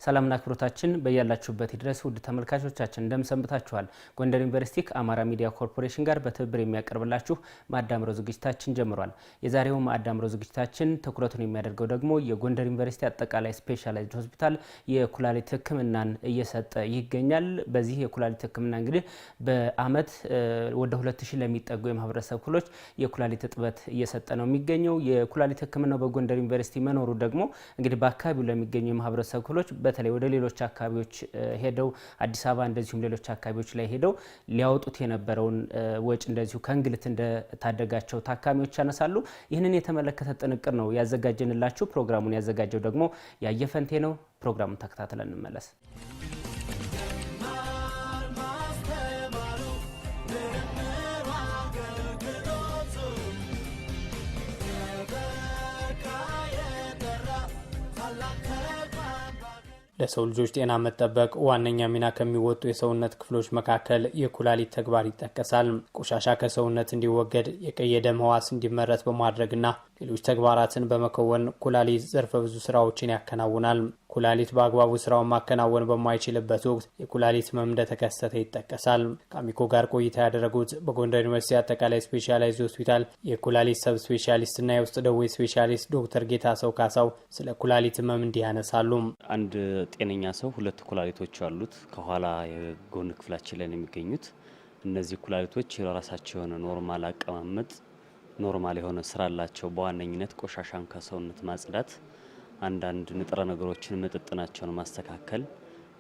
ሰላምና ክብሮታችን በያላችሁበት ድረስ ውድ ተመልካቾቻችን እንደምሰንብታችኋል። ጎንደር ዩኒቨርሲቲ ከአማራ ሚዲያ ኮርፖሬሽን ጋር በትብብር የሚያቀርብላችሁ ማዳምሮ ዝግጅታችን ጀምሯል። የዛሬው ማዳምሮ ዝግጅታችን ትኩረቱን የሚያደርገው ደግሞ የጎንደር ዩኒቨርሲቲ አጠቃላይ ስፔሻላይዝድ ሆስፒታል የኩላሊት ሕክምናን እየሰጠ ይገኛል። በዚህ የኩላሊት ሕክምና እንግዲህ በአመት ወደ 2000 ለሚጠጉ የማህበረሰብ ክፍሎች የኩላሊት እጥበት እየሰጠ ነው የሚገኘው። የኩላሊት ሕክምናው በጎንደር ዩኒቨርሲቲ መኖሩ ደግሞ እንግዲህ በአካባቢው ለሚገኙ የማህበረሰብ ክፍሎች በተለይ ወደ ሌሎች አካባቢዎች ሄደው አዲስ አበባ እንደዚሁም ሌሎች አካባቢዎች ላይ ሄደው ሊያወጡት የነበረውን ወጪ እንደዚሁ ከእንግልት እንደታደጋቸው ታካሚዎች ያነሳሉ። ይህንን የተመለከተ ጥንቅር ነው ያዘጋጀንላችሁ። ፕሮግራሙን ያዘጋጀው ደግሞ ያየፈንቴ ነው። ፕሮግራሙን ተከታትለን እንመለስ። ለሰው ልጆች ጤና መጠበቅ ዋነኛ ሚና ከሚወጡ የሰውነት ክፍሎች መካከል የኩላሊት ተግባር ይጠቀሳል። ቆሻሻ ከሰውነት እንዲወገድ የቀይ ደም ሕዋስ እንዲመረት በማድረግና ሌሎች ተግባራትን በመከወን ኩላሊት ዘርፈ ብዙ ስራዎችን ያከናውናል። ኩላሊት በአግባቡ ስራውን ማከናወን በማይችልበት ወቅት የኩላሊት ህመም እንደተከሰተ ይጠቀሳል። ከአሚኮ ጋር ቆይታ ያደረጉት በጎንደር ዩኒቨርሲቲ አጠቃላይ ስፔሻላይዝድ ሆስፒታል የኩላሊት ሰብ ስፔሻሊስትና የውስጥ ደዌ ስፔሻሊስት ዶክተር ጌታሰው ካሳው ስለ ኩላሊት ህመም እንዲህ ያነሳሉ። አንድ ጤነኛ ሰው ሁለት ኩላሊቶች አሉት፣ ከኋላ የጎን ክፍላችን ላይ የሚገኙት እነዚህ ኩላሊቶች የራሳቸው የሆነ ኖርማል አቀማመጥ ኖርማል የሆነ ስራ አላቸው። በዋነኝነት ቆሻሻን ከሰውነት ማጽዳት፣ አንዳንድ ንጥረ ነገሮችን ምጥጥናቸውን ማስተካከል፣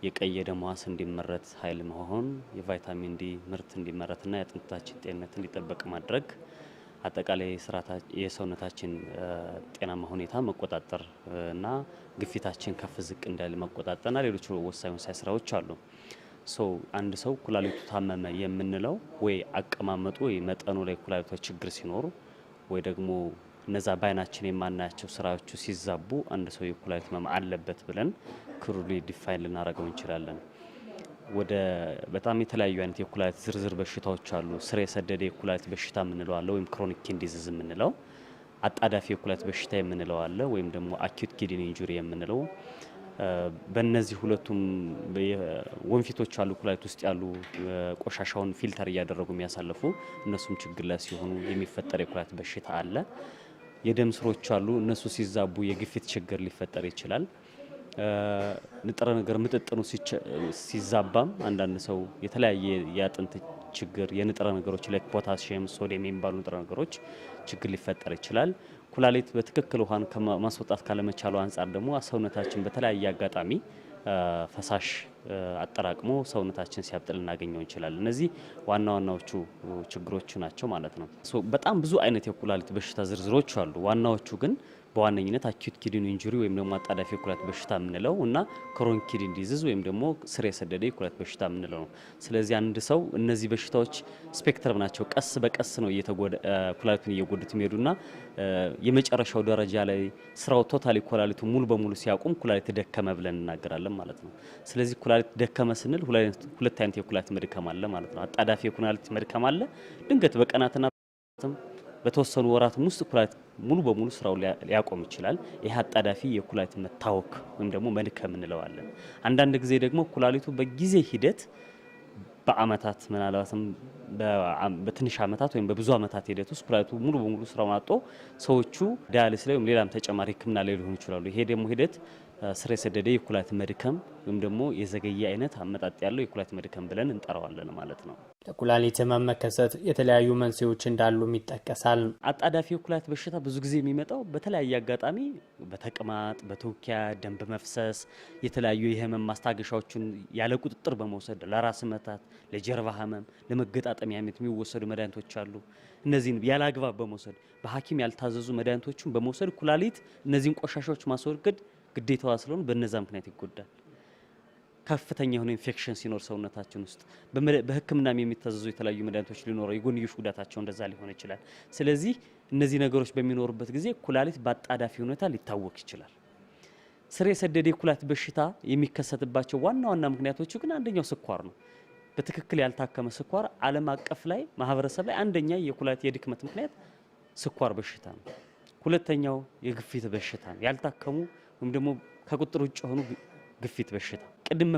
የቀይ ደም ሕዋስ እንዲመረት ኃይል መሆን፣ የቫይታሚን ዲ ምርት እንዲመረትና የአጥንታችን ጤንነት እንዲጠበቅ ማድረግ፣ አጠቃላይ የሰውነታችን ጤናማ ሁኔታ መቆጣጠር እና ግፊታችን ከፍ ዝቅ እንዳይል መቆጣጠርና ሌሎች ወሳኝ ስራዎች አሉ። አንድ ሰው ኩላሊቱ ታመመ የምንለው ወይ አቀማመጡ ወይ መጠኑ ላይ ኩላሊቶች ችግር ሲኖሩ ወይ ደግሞ እነዛ ባይናችን የማናያቸው ስራዎቹ ሲዛቡ አንድ ሰው የኩላሊት ህመም አለበት ብለን ክሩሊ ዲፋይን ልናደርገው እንችላለን። ወደ በጣም የተለያዩ አይነት የኩላሊት ዝርዝር በሽታዎች አሉ። ስር የሰደደ የኩላሊት በሽታ የምንለው አለ፣ ወይም ክሮኒክ ኪድኒ ዲዚዝ የምንለው፣ አጣዳፊ የኩላሊት በሽታ የምንለው አለ፣ ወይም ደግሞ አኪዩት ኪድኒ ኢንጁሪ የምንለው። በእነዚህ ሁለቱም ወንፊቶች አሉ፣ ኩላሊት ውስጥ ያሉ ቆሻሻውን ፊልተር እያደረጉ የሚያሳልፉ፣ እነሱም ችግር ላይ ሲሆኑ የሚፈጠር የኩላሊት በሽታ አለ። የደም ስሮች አሉ፣ እነሱ ሲዛቡ የግፊት ችግር ሊፈጠር ይችላል። ንጥረ ነገር ምጥጥኑ ሲዛባም አንዳንድ ሰው የተለያየ የአጥንት ችግር የንጥረ ነገሮች ላይ ፖታሲየም፣ ሶዲየም የሚባሉ ንጥረ ነገሮች ችግር ሊፈጠር ይችላል። ኩላሊት በትክክል ውሃን ማስወጣት ካለመቻሉ አንጻር ደግሞ ሰውነታችን በተለያየ አጋጣሚ ፈሳሽ አጠራቅሞ ሰውነታችን ሲያብጥል እናገኘው እንችላለን። እነዚህ ዋና ዋናዎቹ ችግሮች ናቸው ማለት ነው። በጣም ብዙ አይነት የኩላሊት በሽታ ዝርዝሮች አሉ። ዋናዎቹ ግን በዋነኝነት አኪዩት ኪድኒ ኢንጁሪ ወይም ደግሞ አጣዳፊ የኩላሊት በሽታ የምንለው እና ክሮኒክ ኪድኒ ዲዚዝ ወይም ደግሞ ስር የሰደደ የኩላሊት በሽታ የምንለው ነው። ስለዚህ አንድ ሰው እነዚህ በሽታዎች ስፔክትረም ናቸው። ቀስ በቀስ ነው ኩላሊቱን እየጎዱት የሚሄዱና የመጨረሻው ደረጃ ላይ ስራው ቶታሊ ኩላሊቱ ሙሉ በሙሉ ሲያቆም ኩላሊት ደከመ ብለን እናገራለን ማለት ነው። ስለዚህ ኩላሊት ደከመ ስንል ሁለት አይነት የኩላሊት መድከም አለ ማለት ነው። አጣዳፊ የኩላሊት መድከም አለ። ድንገት በቀናትና በተወሰኑ ወራትም ውስጥ ኩላሊት ሙሉ በሙሉ ስራው ሊያቆም ይችላል። ይሄ አጣዳፊ የኩላሊት መታወክ ወይም ደግሞ መድከም እንለዋለን። አንዳንድ ጊዜ ደግሞ ኩላሊቱ በጊዜ ሂደት በአመታት ምናልባትም በትንሽ አመታት ወይም በብዙ አመታት ሂደት ውስጥ ኩላሊቱ ሙሉ በሙሉ ስራውን አጥቶ ሰዎቹ ዳያሊሲስ ላይ ወይም ሌላም ተጨማሪ ሕክምና ላይ ሊሆኑ ይችላሉ። ይሄ ደግሞ ሂደት ስር የሰደደ የኩላሊት መድከም ወይም ደግሞ የዘገየ አይነት አመጣጥ ያለው የኩላሊት መድከም ብለን እንጠራዋለን ማለት ነው። ለኩላሊት ህመም መከሰት የተለያዩ መንስኤዎች እንዳሉም ይጠቀሳል። አጣዳፊ የኩላሊት በሽታ ብዙ ጊዜ የሚመጣው በተለያየ አጋጣሚ በተቅማጥ፣ በትውኪያ፣ ደም በመፍሰስ የተለያዩ የህመም ማስታገሻዎችን ያለ ቁጥጥር በመውሰድ ለራስ ምታት፣ ለጀርባ ህመም፣ ለመገጣጠሚያ ምት የሚወሰዱ መድኃኒቶች አሉ። እነዚህን ያለ አግባብ በመውሰድ በሐኪም ያልታዘዙ መድኃኒቶችን በመውሰድ ኩላሊት እነዚህን ቆሻሻዎች ማስወገድ ግዴታዋ ስለሆነ በእነዛ ምክንያት ይጎዳል። ከፍተኛ የሆነ ኢንፌክሽን ሲኖር ሰውነታችን ውስጥ በህክምናም የሚታዘዙ የተለያዩ መድኃኒቶች ሊኖሩ የጎንዮሽ ጉዳታቸው እንደዛ ሊሆን ይችላል። ስለዚህ እነዚህ ነገሮች በሚኖሩበት ጊዜ ኩላሊት በአጣዳፊ ሁኔታ ሊታወክ ይችላል። ስር የሰደደ የኩላሊት በሽታ የሚከሰትባቸው ዋና ዋና ምክንያቶቹ ግን አንደኛው ስኳር ነው። በትክክል ያልታከመ ስኳር ዓለም አቀፍ ላይ ማህበረሰብ ላይ አንደኛ የኩላሊት የድክመት ምክንያት ስኳር በሽታ ነው። ሁለተኛው የግፊት በሽታ ነው። ያልታከሙ ወይም ደግሞ ከቁጥር ውጭ የሆኑ ግፊት በሽታ ቅድም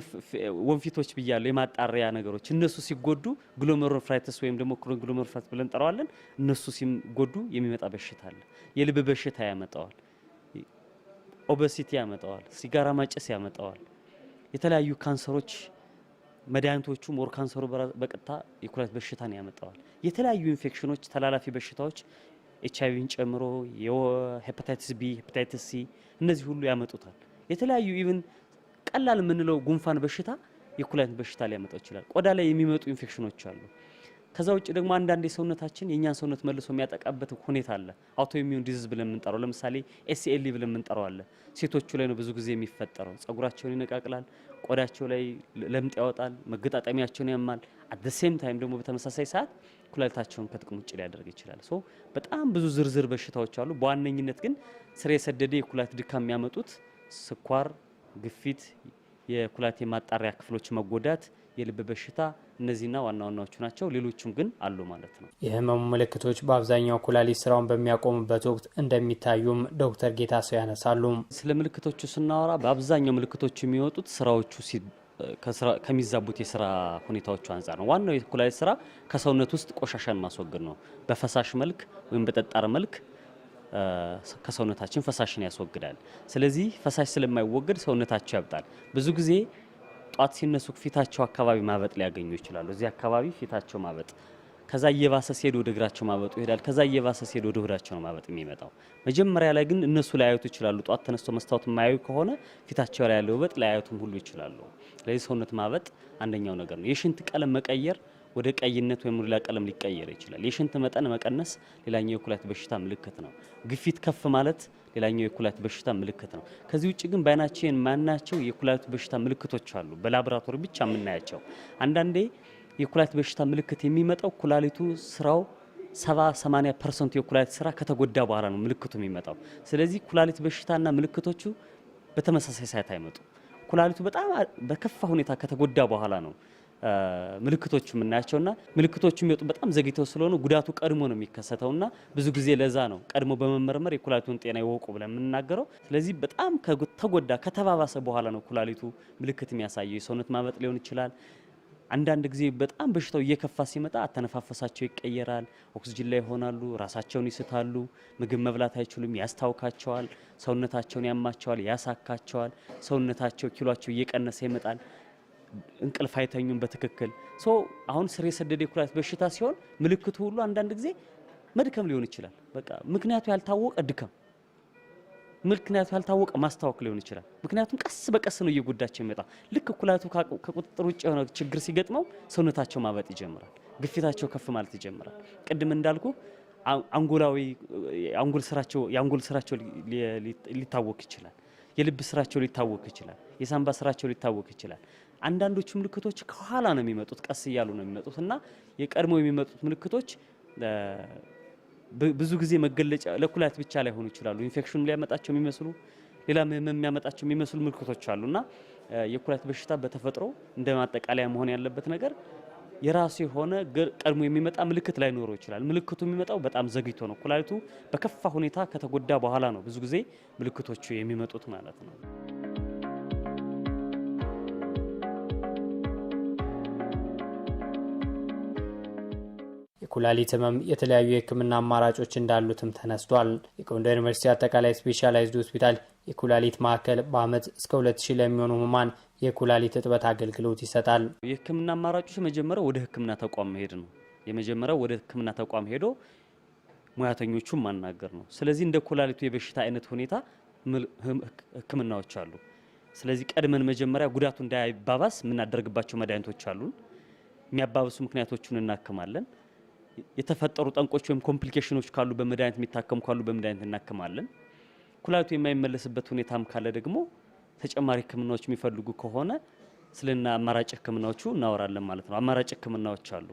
ወንፊቶች ብያለሁ የማጣሪያ ነገሮች እነሱ ሲጎዱ ግሎሜሩሎኔፍራይተስ ወይም ደግሞ ግሎሜሩሎኔፍራይተስ ብለን እንጠራዋለን እነሱ ሲጎዱ የሚመጣ በሽታ አለ የልብ በሽታ ያመጣዋል ኦቤሲቲ ያመጣዋል ሲጋራ ማጨስ ያመጣዋል የተለያዩ ካንሰሮች መድኃኒቶቹ ሞር ካንሰሩ በቀጥታ የኩላሊት በሽታን ያመጣዋል የተለያዩ ኢንፌክሽኖች ተላላፊ በሽታዎች ኤችአይቪን ጨምሮ የሄፓታይቲስ ቢ ሄፓታይቲስ ሲ እነዚህ ሁሉ ያመጡታል የተለያዩ ኢቭን ቀላል ምንለው ጉንፋን በሽታ የኩላሊት በሽታ ሊያመጣው ይችላል ቆዳ ላይ የሚመጡ ኢንፌክሽኖች አሉ ከዛ ውጭ ደግሞ አንዳንድ የሰውነታችን የኛን ሰውነት መልሶ የሚያጠቃበት ሁኔታ አለ አውቶኢሚዩን ዲዚዝ ብለን የምንጠራው ለምሳሌ ኤስኤልኢ ብለን የምንጠራው አለ ሴቶቹ ላይ ነው ብዙ ጊዜ የሚፈጠረው ጸጉራቸውን ይነቃቅላል ቆዳቸው ላይ ለምጥ ያወጣል መገጣጠሚያቸውን ያማል አት ዘ ሴም ታይም ደግሞ በተመሳሳይ ሰዓት ኩላሊታቸውን ከጥቅም ውጭ ሊያደርግ ይችላል ሶ በጣም ብዙ ዝርዝር በሽታዎች አሉ በዋነኝነት ግን ስር የሰደደ የኩላሊት ድካም የሚያመጡት ስኳር ግፊት የኩላሊት የማጣሪያ ክፍሎች መጎዳት የልብ በሽታ እነዚህና ዋና ዋናዎቹ ናቸው ሌሎችም ግን አሉ ማለት ነው የህመሙ ምልክቶች በአብዛኛው ኩላሊት ስራውን በሚያቆምበት ወቅት እንደሚታዩም ዶክተር ጌታሰው ያነሳሉ ስለ ምልክቶቹ ስናወራ በአብዛኛው ምልክቶቹ የሚወጡት ስራዎቹ ከሚዛቡት የስራ ሁኔታዎቹ አንፃር ነው ዋናው የኩላሊት ስራ ከሰውነት ውስጥ ቆሻሻን ማስወገድ ነው በፈሳሽ መልክ ወይም በጠጣር መልክ ከሰውነታችን ፈሳሽን ያስወግዳል ስለዚህ ፈሳሽ ስለማይወገድ ሰውነታቸው ያብጣል ብዙ ጊዜ ጧት ሲነሱ ፊታቸው አካባቢ ማበጥ ሊያገኙ ይችላሉ እዚህ አካባቢ ፊታቸው ማበጥ ከዛ እየባሰ ሲሄድ ወደ እግራቸው ማበጡ ይሄዳል ከዛ እየባሰ ሲሄድ ወደ ሆዳቸው ማበጥ የሚመጣው መጀመሪያ ላይ ግን እነሱ ላያዩት ይችላሉ ጧት ተነስቶ መስታወት ማያዩ ከሆነ ፊታቸው ላይ ያለው ውበት ላያዩትም ሁሉ ይችላሉ ስለዚህ ሰውነት ማበጥ አንደኛው ነገር ነው የሽንት ቀለም መቀየር ወደ ቀይነት ወይም ወደ ቀለም ሊቀየር ይችላል የሽንት መጠን መቀነስ ሌላኛው የኩላሊት በሽታ ምልክት ነው ግፊት ከፍ ማለት ሌላኛው የኩላሊት በሽታ ምልክት ነው ከዚህ ውጪ ግን ባይናችን ማናቸው የኩላሊት በሽታ ምልክቶች አሉ በላቦራቶሪ ብቻ የምናያቸው አንዳንዴ የኩላሊት በሽታ ምልክት የሚመጣው ኩላሊቱ ስራው 70-80% የኩላሊት ስራ ከተጎዳ በኋላ ነው ምልክቱ የሚመጣው ስለዚህ ኩላሊት በሽታና ምልክቶቹ በተመሳሳይ ሰዓት አይመጡ ኩላሊቱ በጣም በከፋ ሁኔታ ከተጎዳ በኋላ ነው ምልክቶቹ የምናያቸውና ምልክቶቹ የሚወጡ በጣም ዘግይተው ስለሆነ ጉዳቱ ቀድሞ ነው የሚከሰተውና ብዙ ጊዜ ለዛ ነው ቀድሞ በመመርመር የኩላሊቱን ጤና ይወቁ ብለን የምንናገረው ስለዚህ በጣም ከተጎዳ ከተባባሰ በኋላ ነው ኩላሊቱ ምልክት የሚያሳየው የሰውነት ማበጥ ሊሆን ይችላል አንዳንድ ጊዜ በጣም በሽታው እየከፋ ሲመጣ አተነፋፈሳቸው ይቀየራል ኦክሲጅን ላይ ይሆናሉ ራሳቸውን ይስታሉ ምግብ መብላት አይችሉም ያስታውካቸዋል ሰውነታቸውን ያማቸዋል ያሳካቸዋል ሰውነታቸው ኪሎአቸው እየቀነሰ ይመጣል እንቅልፍ አይተኙም በትክክል አሁን ስር የሰደደ የኩላሊት በሽታ ሲሆን ምልክቱ ሁሉ አንዳንድ ጊዜ መድከም ሊሆን ይችላል በቃ ምክንያቱ ያልታወቀ ድካም ምክንያቱ ያልታወቀ ማስታወክ ሊሆን ይችላል ምክንያቱም ቀስ በቀስ ነው እየጎዳቸው የሚመጣ ልክ ኩላሊቱ ከቁጥጥር ውጭ የሆነ ችግር ሲገጥመው ሰውነታቸው ማበጥ ይጀምራል ግፊታቸው ከፍ ማለት ይጀምራል ቅድም እንዳልኩ የአንጎል ስራቸው ሊታወክ ይችላል የልብ ስራቸው ሊታወክ ይችላል የሳንባ ስራቸው ሊታወክ ይችላል አንዳንዶቹ ምልክቶች ከኋላ ነው የሚመጡት ቀስ ይያሉ ነው የሚመጡት እና የቀድሞ የሚመጡት ምልክቶች ብዙ ጊዜ መገለጫ ለኩላሊት ብቻ ላይ ሆኑ ይችላሉ ኢንፌክሽን ሊያመጣቸው የሚመስሉ ሌላ የሚያመጣቸው የሚመስሉ ምልክቶች አሉና የኩላሊት በሽታ በተፈጥሮ እንደማጠቃለያ መሆን ያለበት ነገር የራሱ የሆነ ቀድሞ የሚመጣ ምልክት ላይ ኖሮ ይችላል ምልክቱ የሚመጣው በጣም ዘግይቶ ነው ኩላሊቱ በከፋ ሁኔታ ከተጎዳ በኋላ ነው ብዙ ጊዜ ምልክቶቹ የሚመጡት ማለት ነው የኩላሊት ህመም የተለያዩ የህክምና አማራጮች እንዳሉትም ተነስቷል የጎንደር ዩኒቨርሲቲ አጠቃላይ ስፔሻላይዝድ ሆስፒታል የኩላሊት ማዕከል በአመት እስከ 2000 ለሚሆኑ ህሙማን የኩላሊት እጥበት አገልግሎት ይሰጣል የህክምና አማራጮች መጀመሪያው ወደ ህክምና ተቋም መሄድ ነው የመጀመሪያው ወደ ህክምና ተቋም ሄዶ ሙያተኞቹን ማናገር ነው ስለዚህ እንደ ኩላሊቱ የበሽታ አይነት ሁኔታ ህክምናዎች አሉ ስለዚህ ቀድመን መጀመሪያ ጉዳቱ እንዳይባባስ ምናደርግባቸው መድኃኒቶች አሉ የሚያባብሱ ምክንያቶችን እናክማለን የተፈጠሩ ጠንቆች ወይም ኮምፕሊኬሽኖች ካሉ በመድኃኒት የሚታከሙ ካሉ በመድኃኒት እናክማለን ኩላሊቱ የማይመለስበት ሁኔታም ካለ ደግሞ ተጨማሪ ህክምናዎች የሚፈልጉ ከሆነ ስለና አማራጭ ህክምናዎቹ እናወራለን ማለት ነው አማራጭ ህክምናዎች አሉ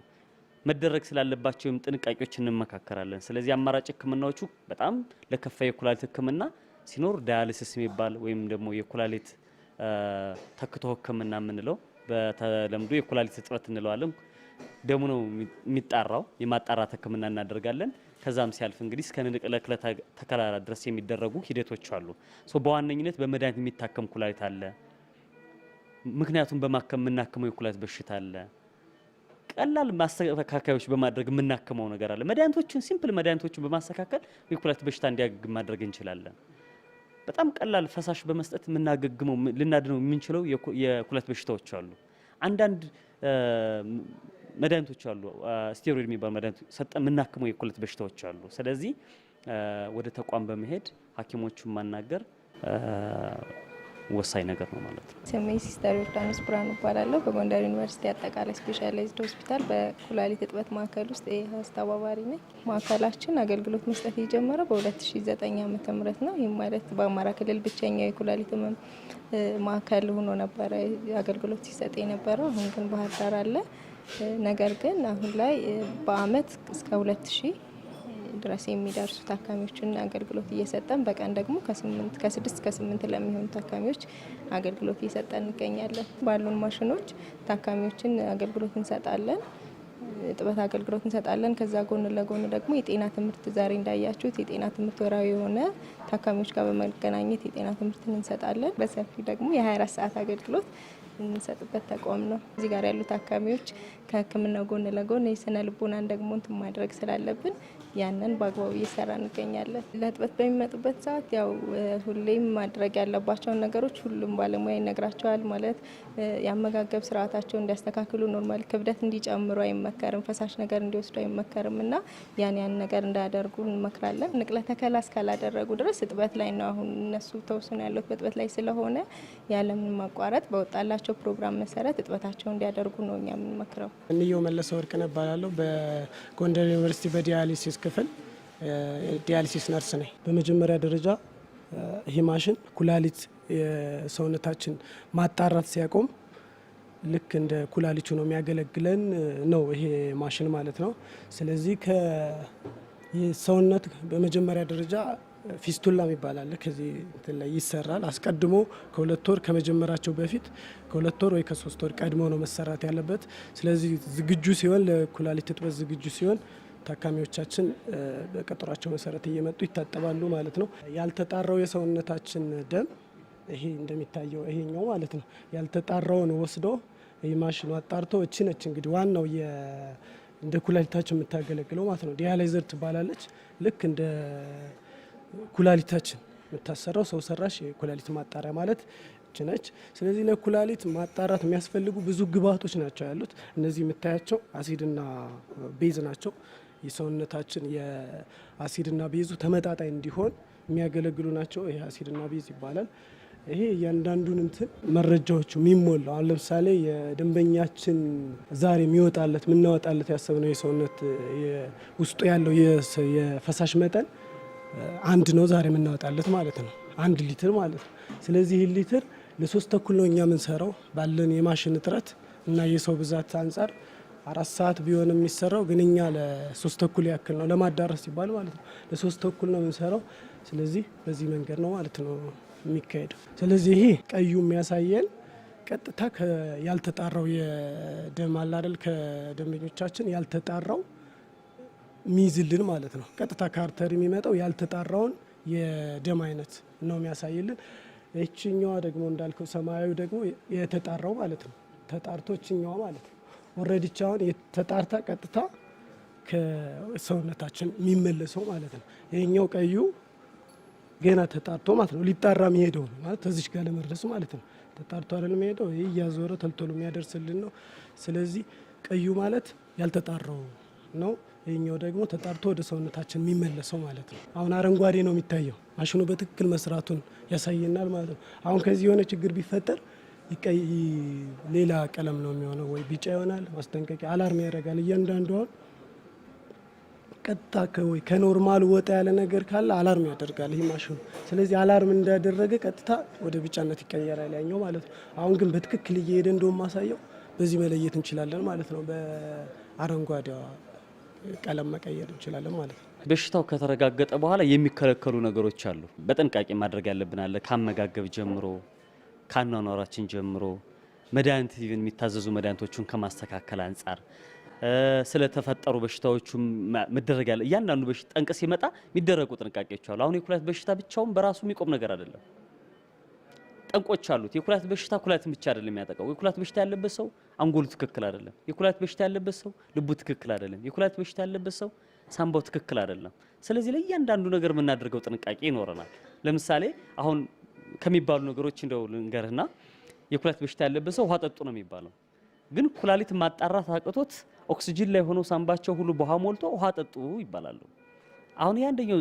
መደረግ ስላለባቸውም ጥንቃቄዎች እንመካከራለን ስለዚህ አማራጭ ህክምናዎቹ በጣም ለከፋ የኩላሊት ህክምና ሲኖር ዳያሊሲስ የሚባል ወይም ደግሞ የኩላሊት ተክቶ ህክምና የምንለው በተለምዶ የኩላሊት እጥበት እንለዋለን ደሙ ነው የሚጣራው የማጣራት ህክምና እናደርጋለን ከዛም ሲያልፍ እንግዲህ እስከ ንቅለ ተከላ ድረስ የሚደረጉ ሂደቶች አሉ በዋነኝነት በመድኃኒት የሚታከም ኩላሊት አለ ምክንያቱም በማከም የምናክመው የኩላሊት በሽታ አለ። ቀላል ማስተካከያዎች በማድረግ የምናክመው ነገር አለ። መድኃኒቶችን ሲምፕል መድኃኒቶችን በማስተካከል የኩላሊት በሽታ እንዲያገግም ማድረግ እንችላለን። በጣም ቀላል ፈሳሽ በመስጠት የምናገግመው ልናድነው የምንችለው የኩላሊት በሽታዎች አሉ። አንዳንድ መድኃኒቶች አሉ፣ ስቴሮይድ የሚባል መድኃኒት ሰጠን የምናክመው የኩላሊት በሽታዎች አሉ። ስለዚህ ወደ ተቋም በመሄድ ሐኪሞቹን ማናገር ወሳኝ ነገር ነው ማለት ነው። ስሜ ሲስተር ዮርዳኖስ ብርሃኑ እባላለሁ። በጎንደር ዩኒቨርሲቲ አጠቃላይ ስፔሻላይዝድ ሆስፒታል በኩላሊት እጥበት ማዕከል ውስጥ አስተባባሪ ነኝ። ማዕከላችን አገልግሎት መስጠት የጀመረው በ2009 ዓ.ም ነው። ይህም ማለት በአማራ ክልል ብቸኛው የኩላሊት ህመም ማዕከል ሆኖ ነበረ አገልግሎት ሲሰጥ የነበረው። አሁን ግን ባህር ዳር አለ። ነገር ግን አሁን ላይ በአመት እስከ 2000 ድረስ የሚደርሱ ታካሚዎችን አገልግሎት እየሰጠን በቀን ደግሞ ከ6 እስከ 8 ለሚሆኑ ታካሚዎች አገልግሎት እየሰጠን እንገኛለን። ባሉን ማሽኖች ታካሚዎችን አገልግሎት እንሰጣለን፣ እጥበት አገልግሎት እንሰጣለን። ከዛ ጎን ለጎን ደግሞ የጤና ትምህርት ዛሬ እንዳያችሁት የጤና ትምህርት ወራዊ የሆነ ታካሚዎች ጋር በመገናኘት የጤና ትምህርትን እንሰጣለን። በሰፊ ደግሞ የ24 ሰዓት አገልግሎት እንሰጥበት ተቋም ነው። እዚህ ጋር ያሉ ታካሚዎች ከሕክምናው ጎን ለጎን የስነ ልቦናን ደግሞ እንትን ማድረግ ስላለብን ያንን በአግባቡ እየሰራ እንገኛለን። ለእጥበት በሚመጡበት ሰዓት ያው ሁሌም ማድረግ ያለባቸውን ነገሮች ሁሉም ባለሙያ ይነግራቸዋል። ማለት የአመጋገብ ስርዓታቸውን እንዲያስተካክሉ፣ ኖርማል ክብደት እንዲጨምሩ አይመከርም፣ ፈሳሽ ነገር እንዲወስዱ አይመከርም እና ያን ነገር እንዳያደርጉ እንመክራለን። ንቅለ ተከላ እስካላደረጉ ድረስ እጥበት ላይ ነው አሁን እነሱ ተወስኖ ያሉት በእጥበት ላይ ስለሆነ ያለምን ማቋረጥ በወጣላቸው ፕሮግራም መሰረት እጥበታቸውን እንዲያደርጉ ነው እኛ የምንመክረው። እንየው መለሰ ወርቅ እባላለሁ። በጎንደር ዩኒቨርሲቲ በዲያሊሲስ ክፍል ዲያሊሲስ ነርስ ነኝ። በመጀመሪያ ደረጃ ይህ ማሽን ኩላሊት የሰውነታችን ማጣራት ሲያቆም ልክ እንደ ኩላሊቱ ነው የሚያገለግለን ነው ይሄ ማሽን ማለት ነው። ስለዚህ ከሰውነት በመጀመሪያ ደረጃ ፊስቱላ ይባላል። ከዚህ ላይ ይሰራል። አስቀድሞ ከ2 ወር ከመጀመራቸው በፊት ከ2 ወር ወይ ከ3 ወር ቀድሞ ነው መሰራት ያለበት። ስለዚህ ዝግጁ ሲሆን ለኩላሊት እጥበት ዝግጁ ሲሆን ታካሚዎቻችን በቀጠሯቸው መሰረት እየመጡ ይታጠባሉ ማለት ነው። ያልተጣራው የሰውነታችን ደም ይሄ እንደሚታየው ይሄኛው ማለት ነው። ያልተጣራውን ወስዶ ይህ ማሽኑ አጣርቶ እቺ ነች እንግዲህ ዋናው እንደ ኩላሊታችን የምታገለግለው ማለት ነው። ዲያላይዘር ትባላለች። ልክ እንደ ኩላሊታችን የምታሰራው ሰው ሰራሽ የኩላሊት ማጣሪያ ማለት ነች። ስለዚህ ለኩላሊት ማጣራት የሚያስፈልጉ ብዙ ግብአቶች ናቸው ያሉት። እነዚህ የምታያቸው አሲድና ቤዝ ናቸው። የሰውነታችን የአሲድና ቤዙ ተመጣጣኝ እንዲሆን የሚያገለግሉ ናቸው። ይሄ አሲድና ቤዝ ይባላል። ይሄ እያንዳንዱን እንትን መረጃዎቹ የሚሞላው አሁን ለምሳሌ የደንበኛችን ዛሬ የሚወጣለት የምናወጣለት ያሰብነው የሰውነት ውስጡ ያለው የፈሳሽ መጠን 1 ነው ዛሬ የምናወጣለት ማለት ነው። 1 ሊትር ማለት ነው። ስለዚህ ይህ ሊትር ለ3 ተኩል ነው እኛ የምንሰራው ባለን የማሽን እጥረት እና የሰው ብዛት አንጻር 4 ሰዓት ቢሆን የሚሰራው ግን እኛ ለ3 ተኩል ያክል ነው ለማዳረስ ሲባል ማለት ነው። ለ3 ተኩል ነው የምንሰራው። ስለዚህ በዚህ መንገድ ነው ማለት ነው የሚካሄደው። ስለዚህ ይሄ ቀዩ የሚያሳየን ቀጥታ ያልተጣራው የደም አለ አይደል፣ ከደንበኞቻችን ያልተጣራው ሚይዝልን ማለት ነው። ቀጥታ ካርተር የሚመጣው ያልተጣራውን የደም አይነት ነው የሚያሳይልን። እችኛዋ ደግሞ እንዳልከው ሰማያዊ ደግሞ የተጣራው ማለት ነው። ተጣርቶ እችኛዋ ማለት ነው ኦልሬዲ ቻውን የተጣርታ ቀጥታ ከሰውነታችን የሚመለሰው ማለት ነው። ይሄኛው ቀዩ ገና ተጣርቶ ማለት ነው ሊጣራ የሚሄደው ነው ማለት እዚች ጋር ለመድረስ ማለት ነው። ተጣርቶ አይደል የሚሄደው፣ ይሄ እያዞረ ተልቶሎ የሚያደርስልን ነው። ስለዚህ ቀዩ ማለት ያልተጣራው ነው። ይሄኛው ደግሞ ተጣርቶ ወደ ሰውነታችን የሚመለሰው ማለት ነው። አሁን አረንጓዴ ነው የሚታየው፣ ማሽኑ በትክክል መስራቱን ያሳየናል ማለት ነው። አሁን ከዚህ የሆነ ችግር ቢፈጠር ሌላ ቀለም ነው የሚሆነው፣ ወይ ቢጫ ይሆናል፣ ማስጠንቀቂያ አላርም ያደርጋል። እያንዳንዱ አሁን ቀጥታ ወይ ከኖርማሉ ወጣ ያለ ነገር ካለ አላርም ያደርጋል ይህ ማሽኑ። ስለዚህ አላርም እንዳደረገ ቀጥታ ወደ ቢጫነት ይቀየራል ያኛው ማለት ነው። አሁን ግን በትክክል እየሄደ እንደውም ማሳየው በዚህ መለየት እንችላለን ማለት ነው። በአረንጓዴዋ ቀለም መቀየር እንችላለን ማለት ነው። በሽታው ከተረጋገጠ በኋላ የሚከለከሉ ነገሮች አሉ። በጥንቃቄ ማድረግ ያለብን አለ። ካመጋገብ ጀምሮ፣ ካኗኗራችን ጀምሮ መድኃኒት የሚታዘዙ መድኃኒቶቹን ከማስተካከል አንጻር ስለተፈጠሩ በሽታዎቹ መደረግ ያለ እያንዳንዱ በሽታ ጠንቅ ሲመጣ የሚደረጉ ጥንቃቄዎች አሉ። አሁን የኩላሊት በሽታ ብቻውን በራሱ የሚቆም ነገር አይደለም። ጠንቆች አሉት። የኩላሊት በሽታ ኩላሊትን ብቻ አይደለም የሚያጠቃው። የኩላሊት በሽታ ያለበት ሰው አንጎሉ ትክክል አይደለም። የኩላሊት በሽታ ያለበት ሰው ልቡ ትክክል አይደለም። የኩላሊት በሽታ ያለበት ሰው ሳምባው ትክክል አይደለም። ስለዚህ ለእያንዳንዱ ነገር የምናደርገው ጥንቃቄ ይኖረናል። ለምሳሌ አሁን ከሚባሉ ነገሮች እንደው ልንገርህና የኩላሊት በሽታ ያለበት ሰው ውሃ ጠጡ ነው የሚባለው። ግን ኩላሊት ማጣራት አቅቶት ኦክሲጅን ላይ ሆኖ ሳምባቸው ሁሉ በውሃ ሞልቶ ውሃ ጠጡ ይባላሉ። አሁን ያንደኛው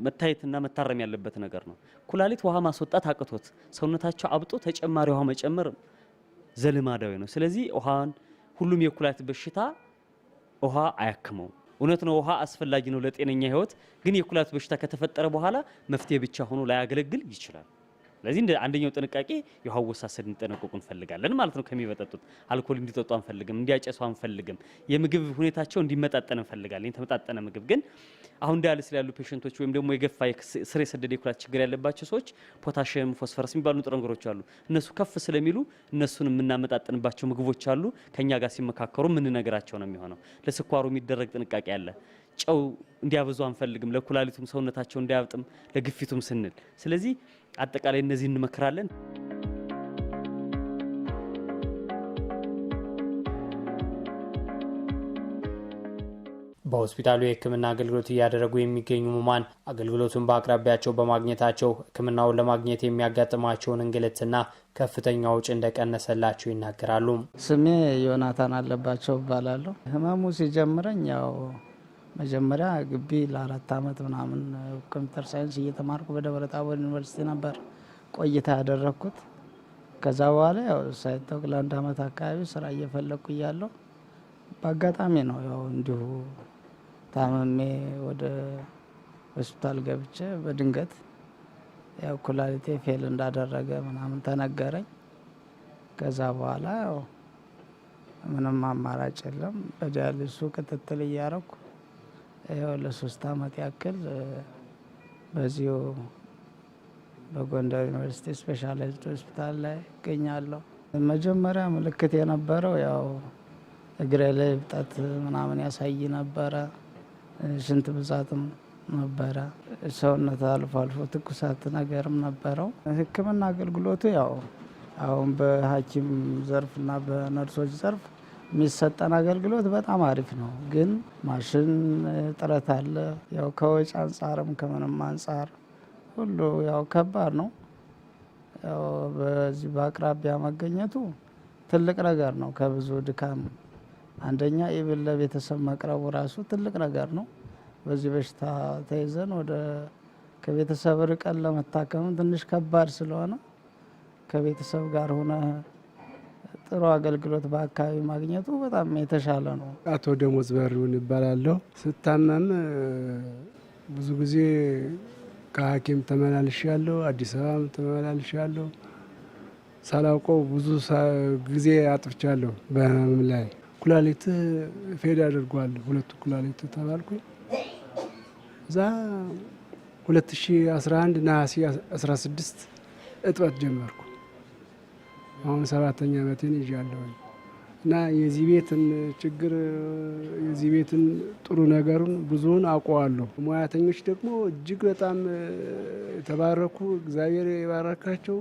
መታየትና መታረም ያለበት ነገር ነው። ኩላሊት ውሃ ማስወጣት አቅቶት ሰውነታቸው አብጦ ተጨማሪ ውሃ መጨመር ዘልማዳዊ ነው። ስለዚህ ውሃን ሁሉም የኩላሊት በሽታ ውሃ አያክመው። እውነት ነው፣ ውሃ አስፈላጊ ነው ለጤነኛ ህይወት። ግን የኩላሊት በሽታ ከተፈጠረ በኋላ መፍትሄ ብቻ ሆኖ ላያገለግል ይችላል። ስለዚህ እንደ አንደኛው ጥንቃቄ የውሃ አወሳሰድ እንጠነቀቁ እንፈልጋለን ማለት ነው። ከሚበጠጡት አልኮል እንዲጠጡ አንፈልግም፣ እንዲያጨሱ አንፈልግም። የምግብ ሁኔታቸው እንዲመጣጠን እንፈልጋለን። የተመጣጠነ ምግብ ግን አሁን ዳያሊሲስ ላይ ያሉ ፔሸንቶች ወይም ደግሞ የገፋ ስር የሰደደ የኩላሊት ችግር ያለባቸው ሰዎች ፖታሺየም፣ ፎስፈረስ የሚባሉ ንጥረ ነገሮች አሉ። እነሱ ከፍ ስለሚሉ እነሱን የምናመጣጥንባቸው ምግቦች አሉ። ከኛ ጋር ሲመካከሩ የምንነግራቸው ነው የሚሆነው። ለስኳሩ የሚደረግ ጥንቃቄ አለ። ጨው እንዲያበዙ አንፈልግም፣ ለኩላሊቱም ሰውነታቸው እንዲያብጥም ለግፊቱም ስንል። ስለዚህ አጠቃላይ እነዚህ እንመክራለን። በሆስፒታሉ የሕክምና አገልግሎት እያደረጉ የሚገኙ ህሙማን አገልግሎቱን በአቅራቢያቸው በማግኘታቸው ሕክምናውን ለማግኘት የሚያጋጥማቸውን እንግልትና ከፍተኛ ወጪ እንደቀነሰላቸው ይናገራሉ። ስሜ ዮናታን አለባቸው እባላለሁ። ህመሙ ሲጀምረኝ ያው መጀመሪያ ግቢ ለ4 ዓመት ምናምን ኮምፒውተር ሳይንስ እየተማርኩ በደብረ ታቦር ዩኒቨርሲቲ ነበር ቆይታ ያደረኩት። ከዛ በኋላ ያው ሳይታወቅ ለ1 ዓመት አካባቢ ስራ እየፈለኩ እያለሁ በአጋጣሚ ነው ያው እንዲሁ ታመሜ ወደ ሆስፒታል ገብቼ በድንገት ያው ኩላሊቴ ፌል እንዳደረገ ምናምን ተነገረኝ። ከዛ በኋላ ያው ምንም አማራጭ የለም፣ በዲያሊሱ ክትትል እያረኩ ያው ለ3 ዓመት ያክል በዚሁ በጎንደር ዩኒቨርሲቲ ስፔሻላይዝድ ሆስፒታል ላይ እገኛለሁ። መጀመሪያ ምልክት የነበረው ያው እግሬ ላይ እብጠት ምናምን ያሳይ ነበረ፣ ሽንት ብዛትም ነበረ፣ ሰውነት አልፎ አልፎ ትኩሳት ነገርም ነበረው። ሕክምና አገልግሎቱ ያው አሁን በሐኪም ዘርፍና በነርሶች ዘርፍ የሚሰጠን አገልግሎት በጣም አሪፍ ነው። ግን ማሽን ጥረት አለ። ያው ከወጪ አንጻርም ከምንም አንጻር ሁሉ ያው ከባድ ነው። ያው በዚህ በአቅራቢያ መገኘቱ ትልቅ ነገር ነው። ከብዙ ድካም አንደኛ ኢቭን ለቤተሰብ መቅረቡ ራሱ ትልቅ ነገር ነው። በዚህ በሽታ ተይዘን ወደ ከቤተሰብ ርቀን ለመታከም ትንሽ ከባድ ስለሆነ ከቤተሰብ ጋር ሆነ ጥሩ አገልግሎት በአካባቢ ማግኘቱ በጣም የተሻለ ነው። አቶ ደሞዝ በሪውን ይባላለሁ። ስታመም ብዙ ጊዜ ከሐኪም ተመላልሻለሁ፣ አዲስ አበባም ተመላልሻለሁ። ሳላውቀው ብዙ ጊዜ አጥፍቻለሁ። በህመም ላይ ኩላሊት ፌድ አድርጓል፣ 2 ኩላሊት ተባልኩኝ። እዛ 2011 ነሐሴ 16 እጥበት ጀመርኩ። አሁን 7ኛ ዓመቴን ይዣለሁ እና የዚህ ቤትን ችግር የዚህ ቤትን ጥሩ ነገሩን ብዙውን አውቀዋለሁ። ሙያተኞች ደግሞ እጅግ በጣም የተባረኩ እግዚአብሔር የባረካቸው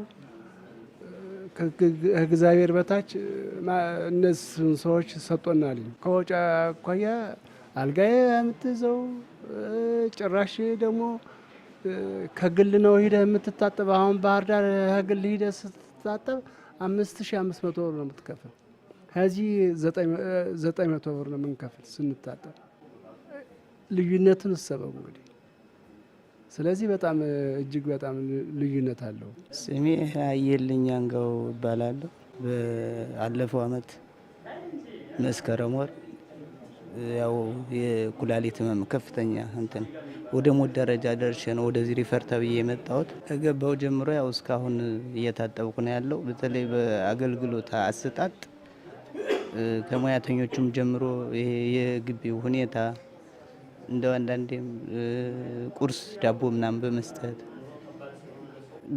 ከእግዚአብሔር በታች እነሱን ሰዎች ሰጥቶናል። ከወጪ አኳያ አልጋዬ የምትይዘው ጭራሽ ደግሞ ከግል ነው ሂደህ የምትታጠብ። አሁን ባህር ዳር ከግል ሂደህ ስትታጠብ 5500 ብር ነው የምትከፍል። ከዚህ 900 ብር ነው የምንከፍል ስንታጠብ። ልዩነቱን እሰበው እንግዲህ። ስለዚህ በጣም እጅግ በጣም ልዩነት አለው። ስሜ አየልኝ አንጋው እባላለሁ። በአለፈው አመት መስከረም ወር ያው የኩላሊት ህመም ከፍተኛ እንትን ወደ ሞት ደረጃ ደርሼ ነው ወደዚህ ሪፈር ተብዬ የመጣሁት። ከገባው ጀምሮ ያው እስካሁን እየታጠብኩ ነው ያለው። በተለይ በአገልግሎት አሰጣጥ ከሙያተኞቹም ጀምሮ ይሄ የግቢው ሁኔታ እንደው አንዳንዴም ቁርስ ዳቦ ምናምን በመስጠት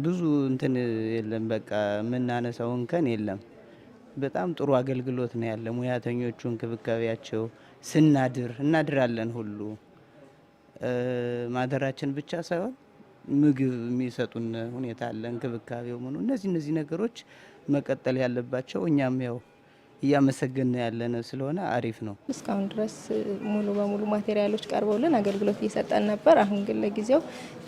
ብዙ እንትን የለም። በቃ የምናነሳው እንከን የለም። በጣም ጥሩ አገልግሎት ነው ያለ። ሙያተኞቹ እንክብካቤያቸው፣ ስናድር እናድራለን ሁሉ ማደራችን ብቻ ሳይሆን ምግብ የሚሰጡን ሁኔታ አለ፣ እንክብካቤው ምኑ እነዚህ ነገሮች መቀጠል ያለባቸው እኛም ያው እያመሰገነ ያለን ስለሆነ አሪፍ ነው። እስካሁን ድረስ ሙሉ በሙሉ ማቴሪያሎች ቀርበውልን አገልግሎት እየሰጠን ነበር። አሁን ግን ለጊዜው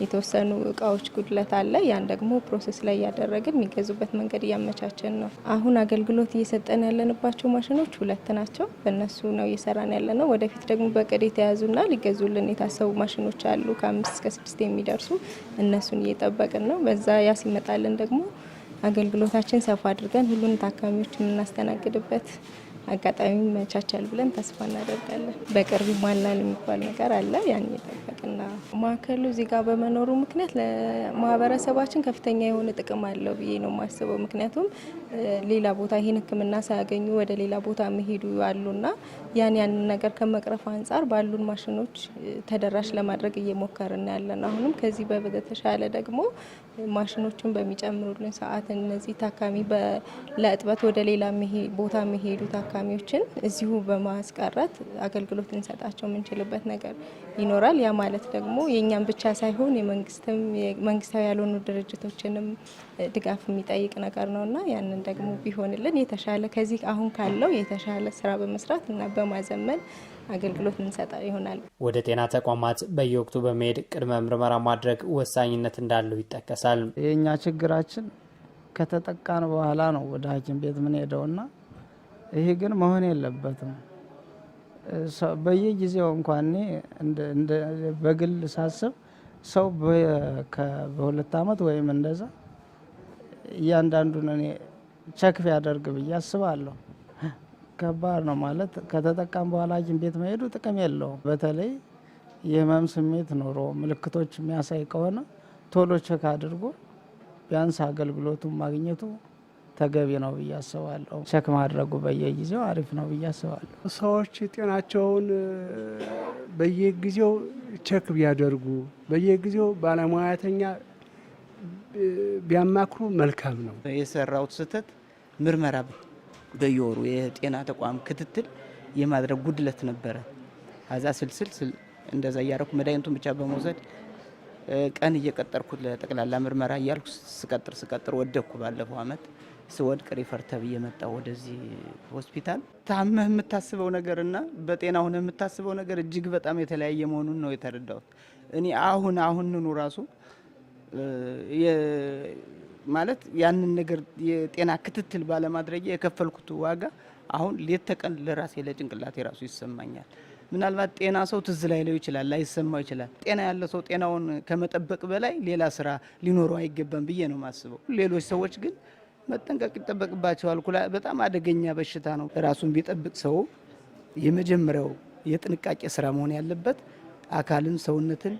የተወሰኑ እቃዎች ጉድለት አለ። ያን ደግሞ ፕሮሰስ ላይ እያደረግን የሚገዙበት መንገድ እያመቻቸን ነው። አሁን አገልግሎት እየሰጠን ያለንባቸው ማሽኖች 2 ናቸው። በእነሱ ነው እየሰራን ያለ ነው። ወደፊት ደግሞ በቅድ የተያዙና ሊገዙልን የታሰቡ ማሽኖች አሉ ከ5 እስከ 6 የሚደርሱ እነሱን እየጠበቅን ነው። በዛ ያ ሲመጣልን ደግሞ አገልግሎታችን ሰፋ አድርገን ሁሉን ታካሚዎች የምናስተናግድበት አጋጣሚ መቻቻል ብለን ተስፋ እናደርጋለን። በቅርብ ይሟላል የሚባል ነገር አለ። ያን እየጠበቅና ማዕከሉ እዚህ ጋር በመኖሩ ምክንያት ለማህበረሰባችን ከፍተኛ የሆነ ጥቅም አለው ብዬ ነው የማስበው። ምክንያቱም ሌላ ቦታ ይህን ሕክምና ሳያገኙ ወደ ሌላ ቦታ መሄዱ አሉና ያንን ነገር ከመቅረፍ አንጻር ባሉን ማሽኖች ተደራሽ ለማድረግ እየሞከርን ያለን። አሁንም ከዚህ በተሻለ ደግሞ ማሽኖቹን በሚጨምሩልን ሰዓት እነዚህ ታካሚ ለእጥበት ወደ ሌላ ቦታ መሄዱ ታካሚዎችን እዚሁ በማስቀረት አገልግሎት እንሰጣቸው የምንችልበት ነገር ይኖራል። ያ ማለት ደግሞ የእኛም ብቻ ሳይሆን መንግስታዊ ያልሆኑ ድርጅቶችንም ድጋፍ የሚጠይቅ ነገር ነውና ያንን ደግሞ ቢሆንልን የተሻለ ከዚህ አሁን ካለው የተሻለ ስራ በመስራት እና በማዘመን አገልግሎት እንሰጣ ይሆናል። ወደ ጤና ተቋማት በየወቅቱ በመሄድ ቅድመ ምርመራ ማድረግ ወሳኝነት እንዳለው ይጠቀሳል። የእኛ ችግራችን ከተጠቃን በኋላ ነው ወደ ሐኪም ቤት ምን ሄደውና ይሄ ግን መሆን የለበትም። በየጊዜው እንኳን እንደ በግል ሳስብ ሰው በ2 ዓመት ወይም እንደዛ እያንዳንዱን እኔ ቸክ ቢያደርግ ብዬ አስባለሁ። ከባድ ነው ማለት ከተጠቃም በኋላ ሐኪም ቤት መሄዱ ጥቅም የለውም። በተለይ የህመም ስሜት ኖሮ ምልክቶች የሚያሳይ ከሆነ ቶሎ ቸክ አድርጎ ቢያንስ አገልግሎቱን ማግኘቱ ተገቢ ነው ብዬ አስባለሁ። ቸክ ማድረጉ በየጊዜው አሪፍ ነው ብዬ አስባለሁ። ሰዎች ጤናቸውን በየጊዜው ቸክ ቢያደርጉ በየጊዜው ባለሙያተኛ ቢያማክሩ መልካም ነው። የሰራውት ስህተት ምርመራ በየወሩ የጤና ተቋም ክትትል የማድረግ ጉድለት ነበረ። አዛ ስልስል እንደዛ እያረኩ መድኃኒቱን ብቻ በመውሰድ ቀን እየቀጠርኩት ለጠቅላላ ምርመራ እያልኩ ስቀጥር ወደኩ። ባለፈው አመት ስወድቅ ሪፈር ተብዬ መጣሁ ወደዚህ ሆስፒታል። ታመህ የምታስበው ነገርና በጤና ሆነ የምታስበው ነገር እጅግ በጣም የተለያየ መሆኑን ነው የተረዳሁት። እኔ አሁን ራሱ ማለት ያንን ነገር የጤና ክትትል ባለማድረግ የከፈልኩት ዋጋ አሁን ሌት ተቀን ለራሴ ለጭንቅላቴ ራሱ ይሰማኛል። ምናልባት ጤና ሰው ትዝ ላይለው ይችላል፣ ላይሰማው ይችላል። ጤና ያለ ሰው ጤናውን ከመጠበቅ በላይ ሌላ ስራ ሊኖረው አይገባም ብዬ ነው የማስበው። ሌሎች ሰዎች ግን መጠንቀቅ ይጠበቅባቸዋል። በጣም አደገኛ በሽታ ነው። ራሱን ቢጠብቅ ሰው የመጀመሪያው የጥንቃቄ ስራ መሆን ያለበት አካልን፣ ሰውነትን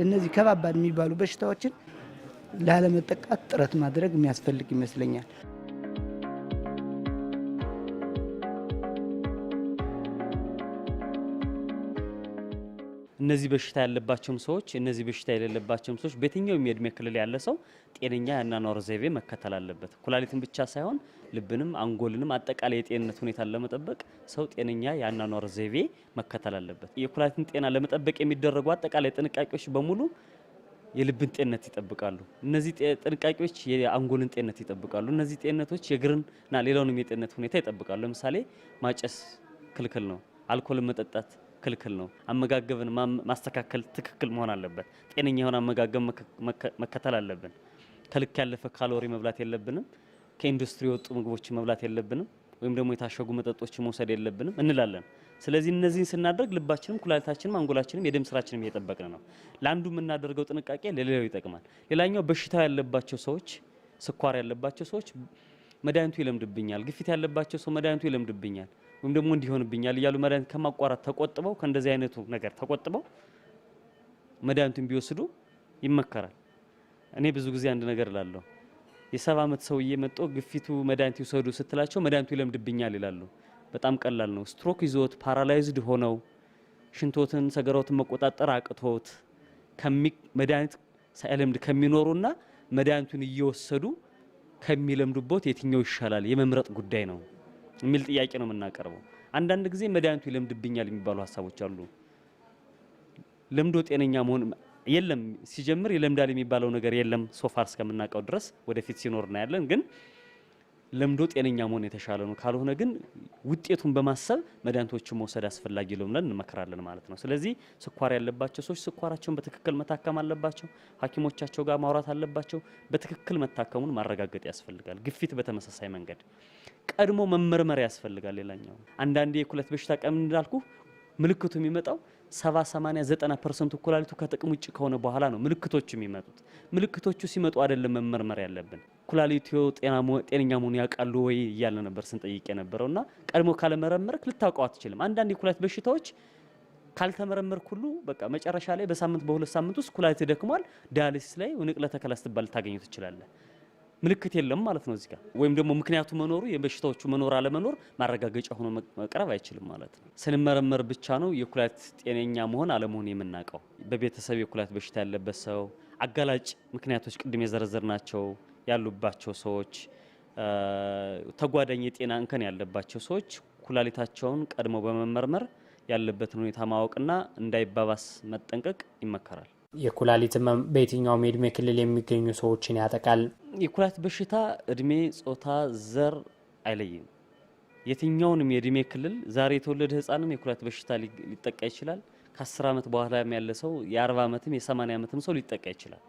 እነዚህ ከባባድ የሚባሉ በሽታዎችን ላለመጠቃት ጥረት ማድረግ የሚያስፈልግ ይመስለኛል። እነዚህ በሽታ ያለባቸውም ሰዎች እነዚህ በሽታ የሌለባቸውም ሰዎች በየትኛውም የእድሜ ክልል ያለ ሰው ጤነኛ የአኗኗር ዘይቤ መከተል አለበት። ኩላሊትን ብቻ ሳይሆን ልብንም አንጎልንም አጠቃላይ የጤንነት ሁኔታን ለመጠበቅ ሰው ጤነኛ የአኗኗር ዘይቤ መከተል አለበት። የኩላሊትን ጤና ለመጠበቅ የሚደረጉ አጠቃላይ ጥንቃቄዎች በሙሉ የልብን ጤንነት ይጠብቃሉ። እነዚህ ጥንቃቄዎች የአንጎልን ጤንነት ይጠብቃሉ። እነዚህ ጤንነቶች የእግርንና ሌላውንም የጤንነት ሁኔታ ይጠብቃሉ። ለምሳሌ ማጨስ ክልክል ነው። አልኮል መጠጣት ክልክል ነው። አመጋገብን ማስተካከል ትክክል መሆን አለበት። ጤነኛ የሆነ አመጋገብ መከተል አለብን። ከልክ ያለፈ ካሎሪ መብላት የለብንም። ከኢንዱስትሪ የወጡ ምግቦችን መብላት የለብንም። ወይም ደግሞ የታሸጉ መጠጦችን መውሰድ የለብንም እንላለን። ስለዚህ እነዚህን ስናደርግ ልባችንም ኩላሊታችንም አንጎላችንም የደም ስራችንም እየጠበቅን ነው። ለአንዱ የምናደርገው ጥንቃቄ ለሌላው ይጠቅማል። ሌላኛው በሽታው ያለባቸው ሰዎች፣ ስኳር ያለባቸው ሰዎች መድኃኒቱ ይለምድብኛል፣ ግፊት ያለባቸው ሰው መድኃኒቱ ይለምድብኛል ወይም ደግሞ እንዲሆንብኛል እያሉ መድኃኒት ከማቋረጥ ተቆጥበው ከእንደዚህ አይነቱ ነገር ተቆጥበው መድኃኒቱን ቢወስዱ ይመከራል። እኔ ብዙ ጊዜ አንድ ነገር እላለሁ። የ70 ዓመት ሰውዬ መጥቶ ግፊቱ መድኃኒት ይወሰዱ ስትላቸው መድኃኒቱ ይለምድብኛል ይላሉ። በጣም ቀላል ነው። ስትሮክ ይዞት ፓራላይዝድ ሆነው ሽንቶትን ሰገራዎትን መቆጣጠር አቅቶት መድኃኒት ሳይለምድ ከሚኖሩና መድኃኒቱን እየወሰዱ ከሚለምዱበት የትኛው ይሻላል የመምረጥ ጉዳይ ነው የሚል ጥያቄ ነው የምናቀርበው። አንዳንድ ጊዜ መድኃኒቱ ይለምድብኛል የሚባሉ ሀሳቦች አሉ። ለምዶ ጤነኛ መሆን የለም ሲጀምር ይለምዳል የሚባለው ነገር የለም ሶፋር እስከምናቀው ድረስ ወደፊት ሲኖርና ያለን ግን ለምዶ ጤነኛ መሆን የተሻለ ነው ካልሆነ ግን ውጤቱን በማሰብ መድኃኒቶችን መውሰድ አስፈላጊ ነው ብለን እንመክራለን ማለት ነው። ስለዚህ ስኳር ያለባቸው ሰዎች ስኳራቸውን በትክክል መታከም አለባቸው። ሐኪሞቻቸው ጋር ማውራት አለባቸው። በትክክል መታከሙን ማረጋገጥ ያስፈልጋል። ግፊት በተመሳሳይ መንገድ ቀድሞ መመርመር ያስፈልጋል። ሌላኛው አንዳንዴ የኩላሊት በሽታ ቀም እንዳልኩ ምልክቱ የሚመጣው 70-80-90% ኩላሊቱ ከጥቅም ውጭ ከሆነ በኋላ ነው ምልክቶቹ የሚመጡት። ምልክቶቹ ሲመጡ አይደለም መመርመር ያለብን። ኩላሊቱ ጤነኛ መሆኑን ያውቃሉ ወይ እያለ ነበር ስንጠይቅ የነበረውና ቀድሞ ካለመረመርክ ልታውቀው አትችልም። አንዳንድ የኩላሊት በሽታዎች ካልተመረመርክ ሁሉ በቃ መጨረሻ ላይ በሳምንት በሁለት ሳምንት ውስጥ ኩላሊት ደክሟል ዳያሊሲስ ላይ ንቅለ ተከላ ስትባል ታገኙ ትችላለህ። ምልክት የለም ማለት ነው እዚህ ጋር ወይም ደግሞ ምክንያቱ መኖሩ የበሽታዎቹ መኖር አለመኖር ማረጋገጫ ሆኖ መቅረብ አይችልም ማለት ነው። ስንመረመር ብቻ ነው የኩላሊት ጤነኛ መሆን አለመሆን የምናውቀው። በቤተሰብ የኩላሊት በሽታ ያለበት ሰው አጋላጭ ምክንያቶች ቅድም የዘረዘርናቸው ያሉባቸው ሰዎች ተጓዳኝ የጤና እንከን ያለባቸው ሰዎች ኩላሊታቸውን ቀድሞ በመመርመር ያለበትን ሁኔታ ማወቅና እንዳይባባስ መጠንቀቅ ይመከራል። የኩላሊት ህመም በየትኛውም የእድሜ ክልል የሚገኙ ሰዎችን ያጠቃል። የኩላሊት በሽታ እድሜ፣ ጾታ፣ ዘር አይለይም። የትኛውንም የእድሜ ክልል ዛሬ የተወለደ ህፃንም የኩላሊት በሽታ ሊጠቃ ይችላል። ከ10 ዓመት በኋላ ያለ ሰው የ40 ዓመትም የ80 ዓመትም ሰው ሊጠቃ ይችላል።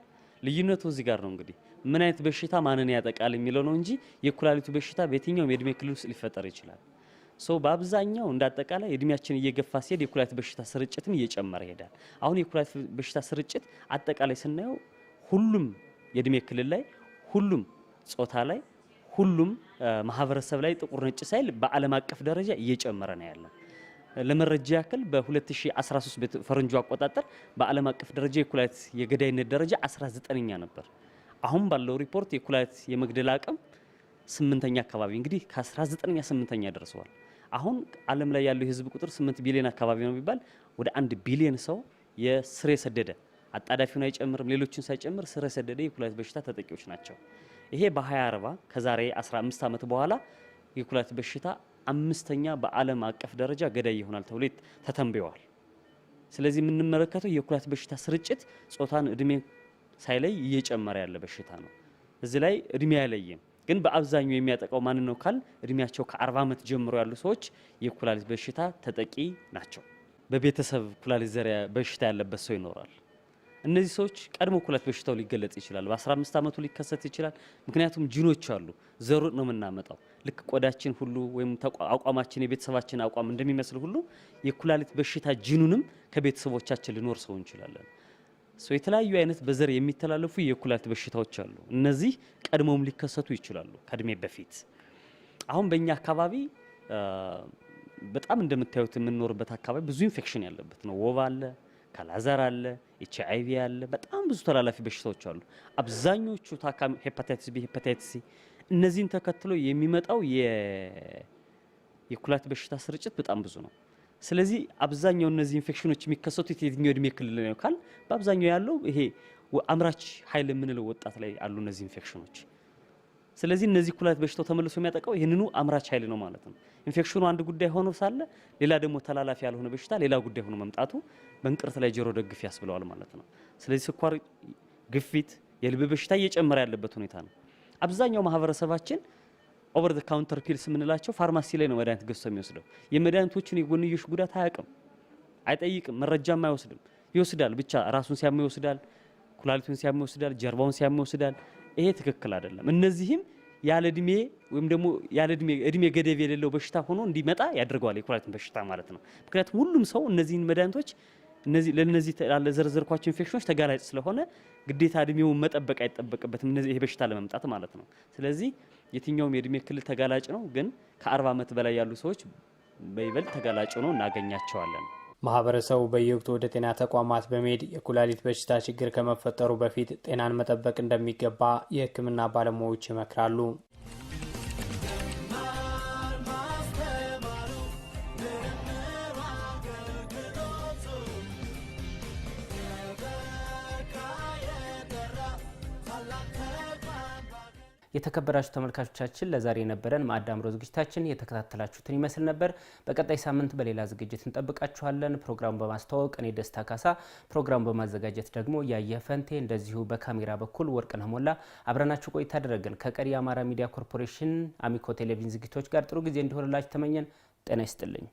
ልዩነቱ እዚህ ጋር ነው። እንግዲህ ምን አይነት በሽታ ማንን ያጠቃል የሚለው ነው እንጂ የኩላሊቱ በሽታ በየትኛውም የእድሜ ክልል ውስጥ ሊፈጠር ይችላል። በአብዛኛው እንዳጠቃላይ እድሜያችን እየገፋ ሲሄድ የኩላሊት በሽታ ስርጭትም እየጨመረ ይሄዳል። አሁን የኩላሊት በሽታ ስርጭት አጠቃላይ ስናየው ሁሉም የእድሜ ክልል ላይ፣ ሁሉም ጾታ ላይ፣ ሁሉም ማህበረሰብ ላይ ጥቁር ነጭ ሳይል በዓለም አቀፍ ደረጃ እየጨመረ ነው ያለው። ለመረጃ ያክል በ2013 ፈረንጆ አቆጣጠር በዓለም አቀፍ ደረጃ የኩላሊት የገዳይነት ደረጃ 19ኛ ነበር። አሁን ባለው ሪፖርት የኩላሊት የመግደል አቅም 8ኛ አካባቢ እንግዲህ ከ19ኛ 8ኛ ደርሰዋል። አሁን ዓለም ላይ ያለው የህዝብ ቁጥር 8 ቢሊዮን አካባቢ ነው ቢባል ወደ 1 ቢሊዮን ሰው የስር የሰደደ አጣዳፊውን አይጨምርም ሌሎችን ሳይጨምር ስር የሰደደ የኩላሊት በሽታ ተጠቂዎች ናቸው። ይሄ በ2040 ከዛሬ 15 ዓመት በኋላ የኩላሊት በሽታ 5ኛ በዓለም አቀፍ ደረጃ ገዳይ ይሆናል ተብሎ ተተንብየዋል። ስለዚህ የምንመለከተው የኩላሊት በሽታ ስርጭት ጾታን እድሜ ሳይለይ እየጨመረ ያለ በሽታ ነው። እዚህ ላይ እድሜ አይለይም። ግን በአብዛኛው የሚያጠቃው ማን ነው ካል እድሜያቸው ከ40 ዓመት ጀምሮ ያሉ ሰዎች የኩላሊት በሽታ ተጠቂ ናቸው። በቤተሰብ ኩላሊት ዘር በሽታ ያለበት ሰው ይኖራል። እነዚህ ሰዎች ቀድሞ ኩላሊት በሽታው ሊገለጽ ይችላል። በ15 ዓመቱ ሊከሰት ይችላል። ምክንያቱም ጂኖች አሉ። ዘሩ ነው የምናመጣው። ልክ ቆዳችን ሁሉ ወይም አቋማችን የቤተሰባችን አቋም እንደሚመስል ሁሉ የኩላሊት በሽታ ጂኑንም ከቤተሰቦቻችን ልንወርሰው እንችላለን። የተለያዩ አይነት በዘር የሚተላለፉ የኩላሊት በሽታዎች አሉ። እነዚህ ቀድሞም ሊከሰቱ ይችላሉ ከእድሜ በፊት። አሁን በእኛ አካባቢ በጣም እንደምታዩት የምንኖርበት አካባቢ ብዙ ኢንፌክሽን ያለበት ነው። ወባ አለ፣ ካላዘር አለ፣ HIV አለ፣ በጣም ብዙ ተላላፊ በሽታዎች አሉ። አብዛኞቹ ታካሚ ሄፓታይቲስ B፣ ሄፓታይቲስ C እነዚህን ተከትሎ የሚመጣው የኩላሊት በሽታ ስርጭት በጣም ብዙ ነው። ስለዚህ አብዛኛው እነዚህ ኢንፌክሽኖች የሚከሰቱት የትኛው እድሜ ክልል ነው ካል በአብዛኛው ያለው ይሄ አምራች ኃይል የምንለው ወጣት ላይ አሉ እነዚህ ኢንፌክሽኖች። ስለዚህ እነዚህ ኩላሊት በሽታው ተመልሶ የሚያጠቃው ይህንኑ አምራች ኃይል ነው ማለት ነው። ኢንፌክሽኑ አንድ ጉዳይ ሆኖ ሳለ ሌላ ደግሞ ተላላፊ ያልሆነ በሽታ ሌላ ጉዳይ ሆኖ መምጣቱ በእንቅርት ላይ ጆሮ ደግፍ ያስብለዋል ማለት ነው። ስለዚህ ስኳር፣ ግፊት፣ የልብ በሽታ እየጨመረ ያለበት ሁኔታ ነው። አብዛኛው ማህበረሰባችን ኦቨር ዘ ካውንተር ፒልስ የምንላቸው ፋርማሲ ላይ ነው መድኃኒት ገዝቶ የሚወስደው። የመድኃኒቶችን የጎንዮሽ ጉዳት አያውቅም፣ አይጠይቅም፣ መረጃም አይወስድም። ይወስዳል ብቻ ራሱን ሲያም ይወስዳል፣ ኩላሊቱን ሲያም ይወስዳል፣ ጀርባውን ሲያም ይወስዳል። ይሄ ትክክል አይደለም። እነዚህም ያለ እድሜ ወይም ደግሞ ያለ እድሜ ገደብ የሌለው በሽታ ሆኖ እንዲመጣ ያደርገዋል የኩላሊት በሽታ ማለት ነው። ምክንያቱም ሁሉም ሰው እነዚህን መድኃኒቶች ለነዚህ ለዘረዘርኳቸው ኢንፌክሽኖች ተጋላጭ ስለሆነ ግዴታ እድሜውን መጠበቅ አይጠበቅበትም ይሄ በሽታ ለመምጣት ማለት ነው። ስለዚህ የትኛውም የእድሜ ክልል ተጋላጭ ነው፣ ግን ከ40 ዓመት በላይ ያሉ ሰዎች በይበልጥ ተጋላጭ ነው እናገኛቸዋለን። ማህበረሰቡ በየወቅቱ ወደ ጤና ተቋማት በመሄድ የኩላሊት በሽታ ችግር ከመፈጠሩ በፊት ጤናን መጠበቅ እንደሚገባ የሕክምና ባለሙያዎች ይመክራሉ። የተከበራችሁ ተመልካቾቻችን ለዛሬ የነበረን ማዕዳምሮ ዝግጅታችን የተከታተላችሁትን ይመስል ነበር። በቀጣይ ሳምንት በሌላ ዝግጅት እንጠብቃችኋለን። ፕሮግራሙን በማስተዋወቅ እኔ ደስታ ካሳ፣ ፕሮግራሙን በማዘጋጀት ደግሞ ያየፈንቴ እንደዚሁ በካሜራ በኩል ወርቅነህ ሞላ አብረናችሁ ቆይታ አደረግን። ከቀሪ የአማራ ሚዲያ ኮርፖሬሽን አሚኮ ቴሌቪዥን ዝግጅቶች ጋር ጥሩ ጊዜ እንዲሆንላችሁ ተመኘን። ጤና ይስጥልኝ።